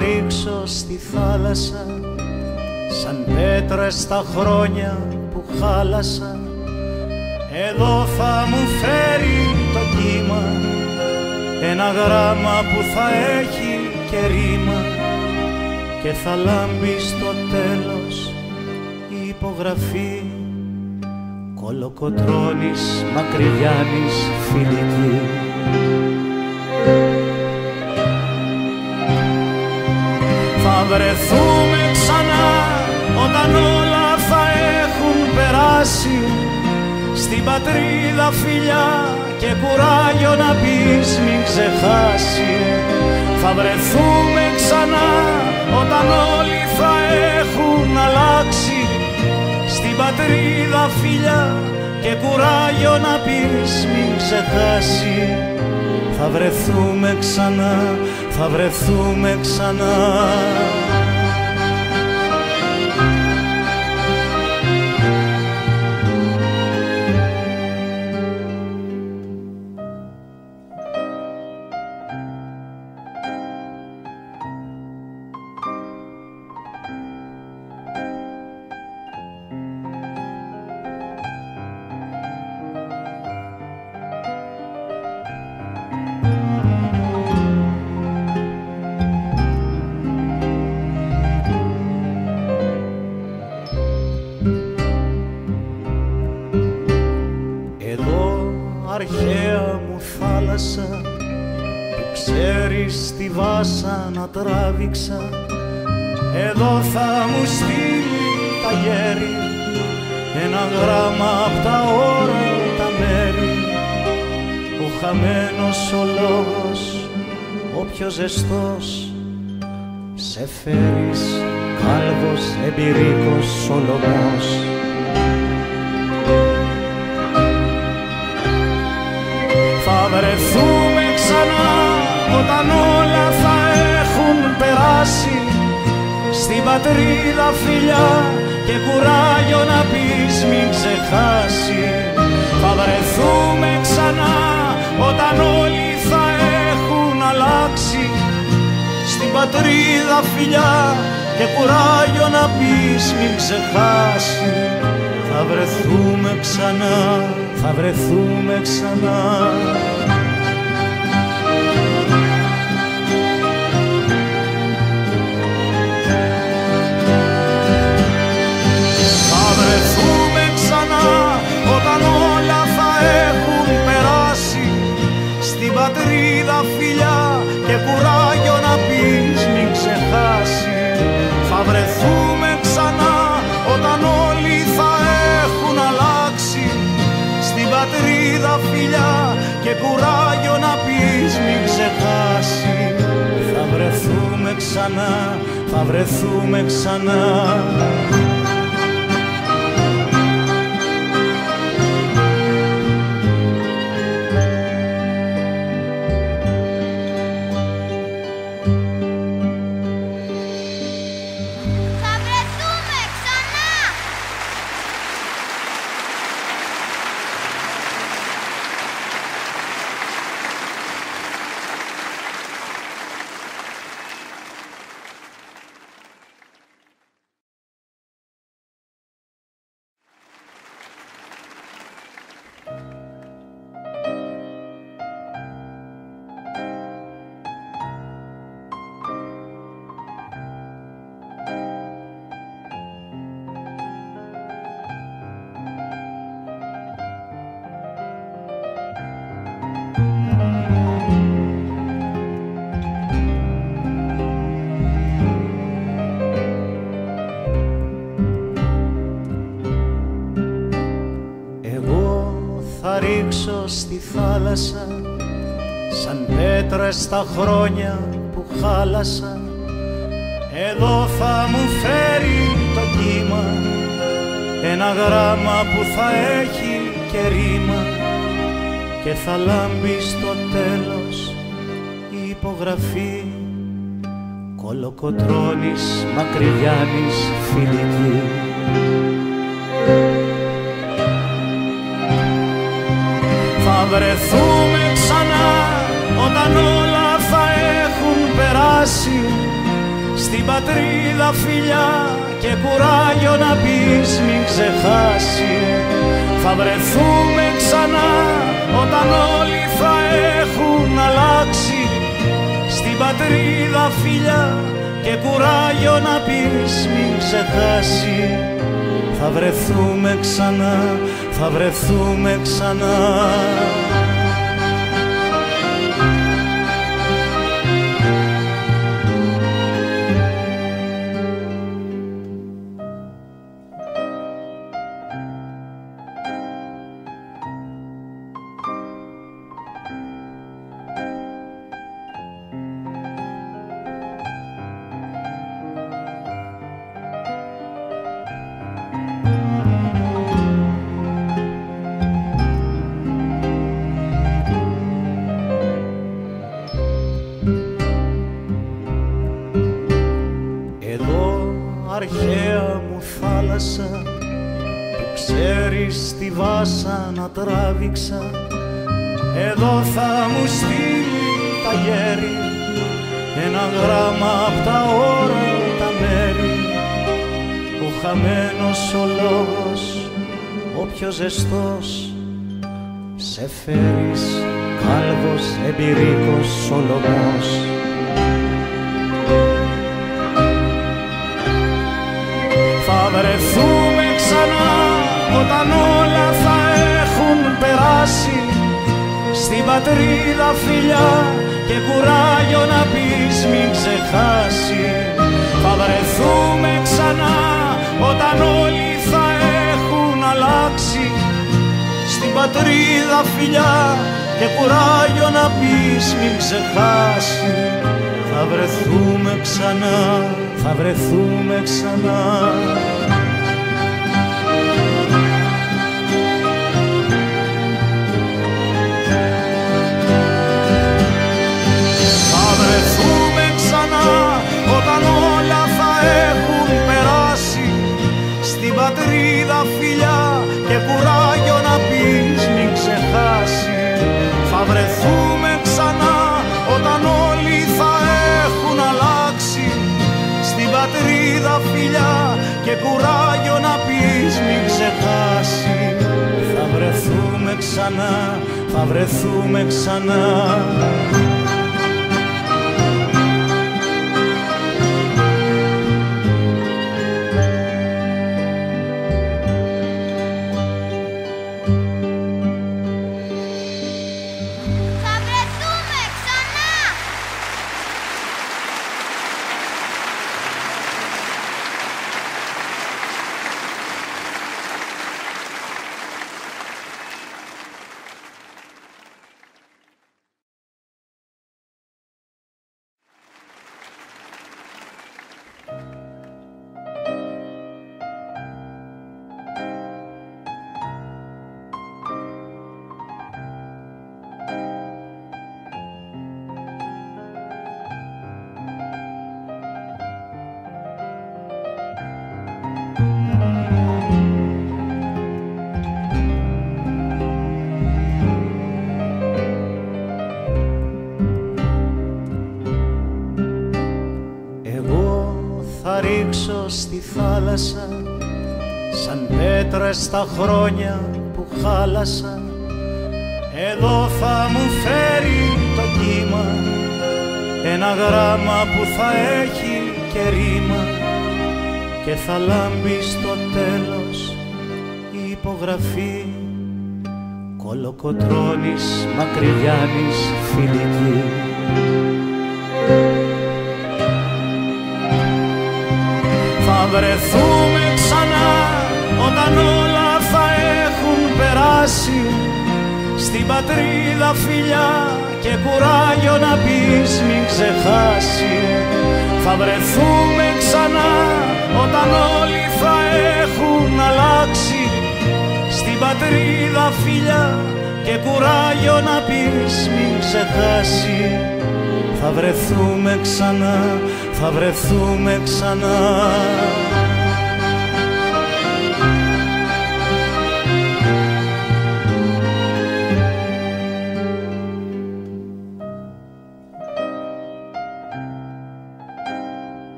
ρίξω στη θάλασσα σαν πέτρες τα χρόνια που χάλασα. Εδώ θα μου φέρει το κύμα ένα γράμμα που θα έχει και ρήμα και θα λάμπει στο τέλος η υπογραφή Κολοκοτρώνης Μακρυγιάννης φιλική. Θα βρεθούμε ξανά όταν όλα θα έχουν περάσει, στην πατρίδα φιλιά και κουράγιο να πεις μην ξεχάσει. Θα βρεθούμε ξανά όταν όλοι θα έχουν αλλάξει, στην πατρίδα φιλιά και κουράγιο να πεις μην ξεχάσει. Θα βρεθούμε ξανά, θα βρεθούμε ξανά. Αρχαία μου θάλασσα που ξέρεις τη βάσα να τράβηξα, εδώ θα μου στείλει τα γέρι ένα γράμμα απ' τα όρατα μέρη. Ο χαμένος ο λόγος, ο πιο ζεστός, σε φέρεις κάλβος εμπειρίκος Σολομός. Θα βρεθούμε ξανά όταν όλα θα έχουν περάσει, στην πατρίδα φιλιά και κουράγιο να πεις μην ξεχάσει. Θα βρεθούμε ξανά όταν όλοι θα έχουν αλλάξει, στην πατρίδα φιλιά και κουράγιο να πεις μην ξεχάσει. Θα βρεθούμε ξανά, θα βρεθούμε ξανά. Θα βρεθούμε ξανά όταν όλα θα έχουν περάσει, στην πατρίδα φιλιά και κουράγιο να πεις μην ξεχάσει. Θα βρεθούμε ξανά όταν όλοι θα έχουν αλλάξει, στην πατρίδα φιλιά και κουράγιο να πεις μην ξεχάσει. Θα βρεθούμε ξανά, θα βρεθούμε ξανά. Θα ρίξω στη θάλασσα σαν πέτρες τα χρόνια που χάλασα. Εδώ θα μου φέρει το κύμα ένα γράμμα που θα έχει και ρήμα και θα λάμπει στο τέλος η υπογραφή Κολοκοτρώνης Μακρυγιάννης φιλική. Θα βρεθούμε ξανά όταν όλα θα έχουν περάσει, στην πατρίδα φιλιά και κουράγιο να πεις μην ξεχάσει. Θα βρεθούμε ξανά όταν όλοι θα έχουν αλλάξει. Στην πατρίδα φιλιά και κουράγιο να πεις μην ξεχάσει. Θα βρεθούμε ξανά, θα βρεθούμε ξανά. Αρχαία μου θάλασσα που ξέρεις τη βάσα να τράβηξα, εδώ θα μου στείλει τα γέρι ένα γράμμα απ' τα όρατα μέρη. Ο χαμένος ο λόγος, ο πιο ζεστός, σε φέρεις κάλβος εμπειρίκος Σολομός. Θα βρεθούμε ξανά όταν όλα θα έχουν περάσει. Στην πατρίδα φιλιά και κουράγιο να πεις μην ξεχάσει. Θα βρεθούμε ξανά όταν όλοι θα έχουν αλλάξει. Στην πατρίδα φιλιά και κουράγιο να πεις μην ξεχάσει. Θα βρεθούμε ξανά, θα βρεθούμε ξανά. Θα βρεθούμε ξανά όταν όλα θα έχουν περάσει. Στην πατρίδα φιλιά και κουράγιο να πεις μην ξεχάσει. Θα βρεθούμε ξανά όταν όλοι θα έχουν αλλάξει. Στην πατρίδα φιλιά και κουράγιο να πεις μην ξεχάσει. Θα βρεθούμε ξανά, θα βρεθούμε ξανά. Θα ρίξω στη θάλασσα σαν πέτρες τα χρόνια που χάλασα. Εδώ θα μου φέρει το κύμα ένα γράμμα που θα έχει και ρήμα και θα λάμπει στο τέλος η υπογραφή Κολοκοτρώνης Μακρυγιάννης φιλική. Θα βρεθούμε ξανά όταν όλα θα έχουν περάσει. Στην πατρίδα φιλιά και κουράγιο να πεις μην ξεχάσει. Θα βρεθούμε ξανά όταν όλοι θα έχουν αλλάξει. Στην πατρίδα φιλιά και κουράγιο να πεις μην ξεχάσει. Θα βρεθούμε ξανά, θα βρεθούμε ξανά.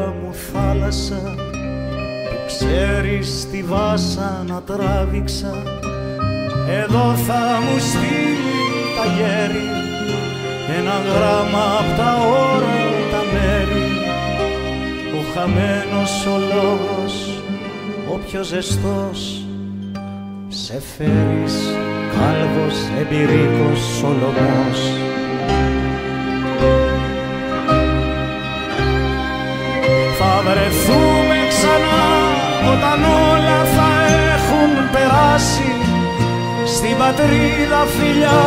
μου θάλασσα που ξέρεις τη βάσα να τράβηξα, εδώ θα μου στείλει τα γέρι ένα γράμμα απ' τα όρατα μέρη. Ο χαμένος ο λόγος, ο πιο ζεστός, σε φέρεις κάλβος, εμπειρίκος, Σολομός. Θα βρεθούμε ξανά όταν όλα θα έχουν περάσει, στην πατρίδα φιλιά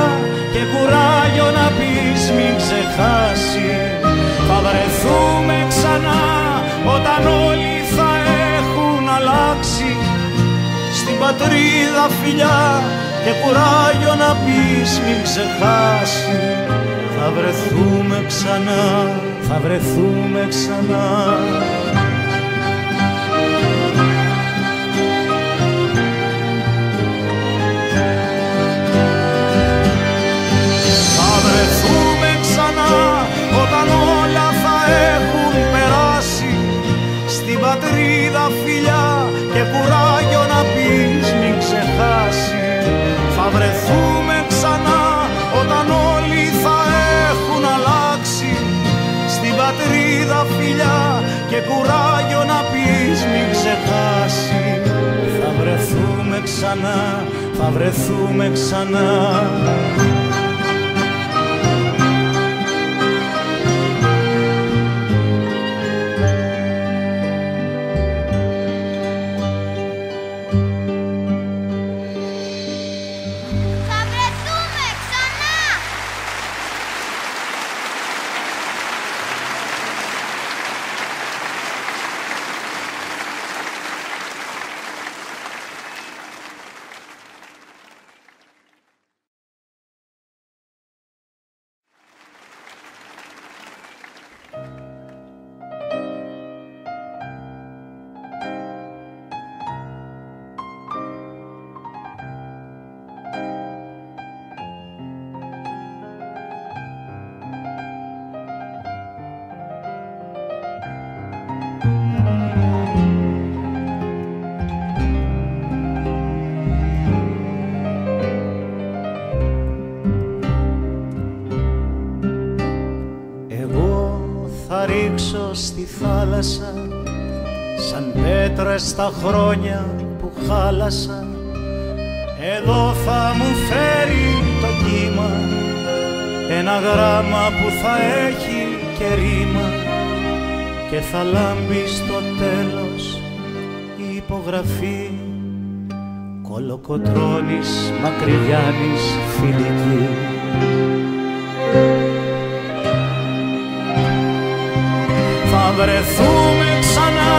και κουράγιο να πεις μην ξεχάσει. Θα βρεθούμε ξανά όταν όλοι θα έχουν αλλάξει, στην πατρίδα φιλιά και κουράγιο να πεις μην ξεχάσει. Θα βρεθούμε ξανά, θα βρεθούμε ξανά. Θα βρεθούμε ξανά όταν όλα θα έχουν περάσει, στην πατρίδα φιλιά και κουράγιο να πεις μην ξεχάσει. Θα βρεθούμε ξανά όταν όλοι θα έχουν αλλάξει, στην πατρίδα φιλιά και κουράγιο να πεις μην ξεχάσει. Θα βρεθούμε ξανά, θα βρεθούμε ξανά. Στη θάλασσα σαν πέτρες στα χρόνια που χάλασα, εδώ θα μου φέρει το κύμα ένα γράμμα που θα έχει και ρήμα και θα λάμπει στο τέλος η υπογραφή Κολοκοτρώνης Μακρυγιάννης φιλική. Θα βρεθούμε ξανά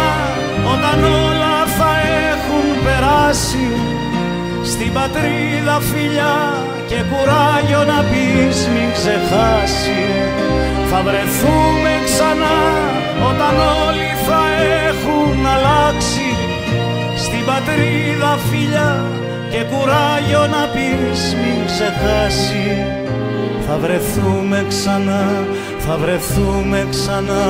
όταν όλα θα έχουν περάσει, στην πατρίδα φιλιά και κουράγιο να πεις μην ξεχάσει. Θα βρεθούμε ξανά όταν όλοι θα έχουν αλλάξει, στην πατρίδα φιλιά και κουράγιο να πεις μην ξεχάσει. Θα βρεθούμε ξανά, θα βρεθούμε ξανά.